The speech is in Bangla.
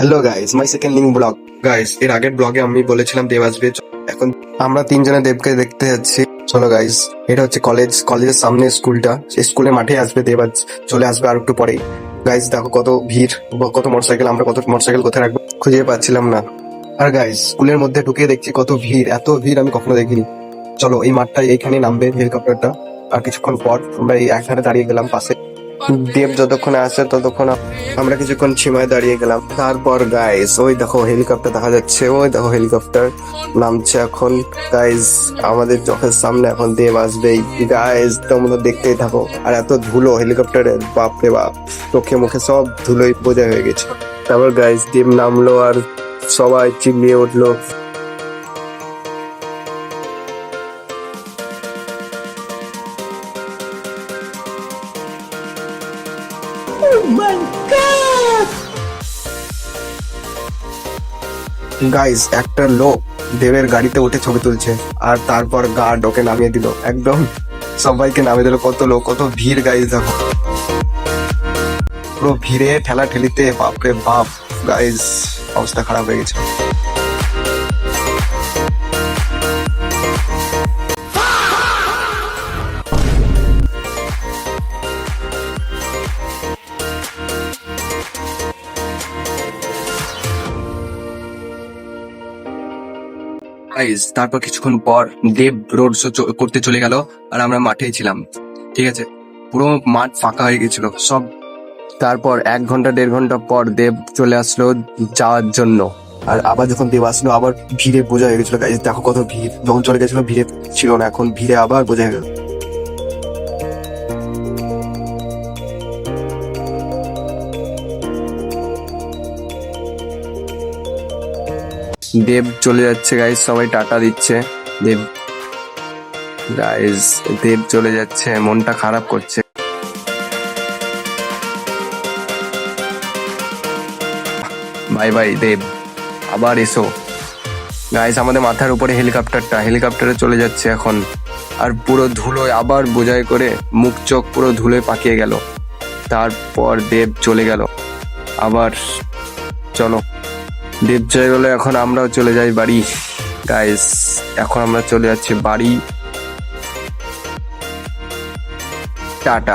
Hello guys, my second link blog. Guys, এর আগের ব্লগে আমি বলেছিলাম দেব আসবে। এখন আমরা তিনজনে দেবকে দেখতে যাচ্ছি। চলো গাইস, এটা হচ্ছে কলেজের সামনে স্কুলটা। সেই স্কুলের মাঠে আসবে দেব, আজ চলে আসবে আর একটু পরেই। গাইস দেখো কত ভিড়, কত মোটরসাইকেল। আমরা কত মোটরসাইকেল কোথায় রাখবো খুঁজে পাচ্ছিলাম না। আর গাইস, স্কুলের মধ্যে ঢুকে দেখছি কত ভিড়, এত ভিড় আমি কখনো দেখিনি। চলো এই মাঠটা এইখানে নামবে হেলিকপ্টারটা। আর কিছুক্ষণ পর আমরা এই একখানে দাঁড়িয়ে গেলাম পাশে। দেব যতক্ষণ আসে ততক্ষণ আমরা কিছুক্ষণ সীমায় দাঁড়িয়ে গেলাম। তারপর গাইস ওই দেখো হেলিকপ্টার দেখা যাচ্ছে, ওই দেখো হেলিকপ্টার নামছে এখন। গাইস আমাদের চোখের সামনে এখন দেব আসবেই। গাইস তোমরা দেখতেই থাকো। আর এত ধুলো হেলিকপ্টারে, বাপরে বাপ, চোখে মুখে সব ধুলোই বোঝা হয়ে গেছে। তারপর গাইস দেব নামলো আর সবাই চিল্লিয়ে উঠলো। গাইস একটা লোক দেবের গাড়িতে উঠে ছবি তুলছে, আর তারপর গার্ড ওকে নামিয়ে দিল। একদম সবাইকে নামিয়ে দিল। কত লোক, কত ভিড় গাইস দেখো। পুরো ভিড়ে ঠেলা ঠেলিতে বাপরে বাপ, গাইস অবস্থা খারাপ হয়ে গেছে। গাইস তারপর কিছুক্ষণ পর দেব রোড শো করতে চলে গেল, আর আমরা মাঠেই ছিলাম। ঠিক আছে, পুরো মাঠ ফাঁকা হয়ে গেছিল সব। তারপর 1 ঘন্টা 1.5 ঘন্টা পর দেব চলে আসলো যাওয়ার জন্য। আর আবার যখন দেব আসলো আবার ভিড়ে বোঝা হয়ে গেছিল। গাইস দেখো কত ভিড়, যখন চলে গেছিল ভিড়ে ছিল না, এখন ভিড়ে আবার বোঝা হয়ে গেল। দেব চলে যাচ্ছে গাইস, সবাই টাটা দিচ্ছে। দেব গাইস, দেব চলে যাচ্ছে, মনটা খারাপ করছে। বাই বাই দেব, আবার এসো। গাইস আমাদের মাথার উপরে হেলিকপ্টারে চলে যাচ্ছে এখন। আর পুরো ধুলোয় আবার বোঝাই করে মুখ চোখ পুরো ধুলোয় পাকিয়ে গেল। তারপর দেব চলে গেল আবার। চলো দেব চলে গেলো, এখন আমরাও চলে যাই বাড়ি। গাইস এখন আমরা চলে যাচ্ছি বাড়ি। টাটা।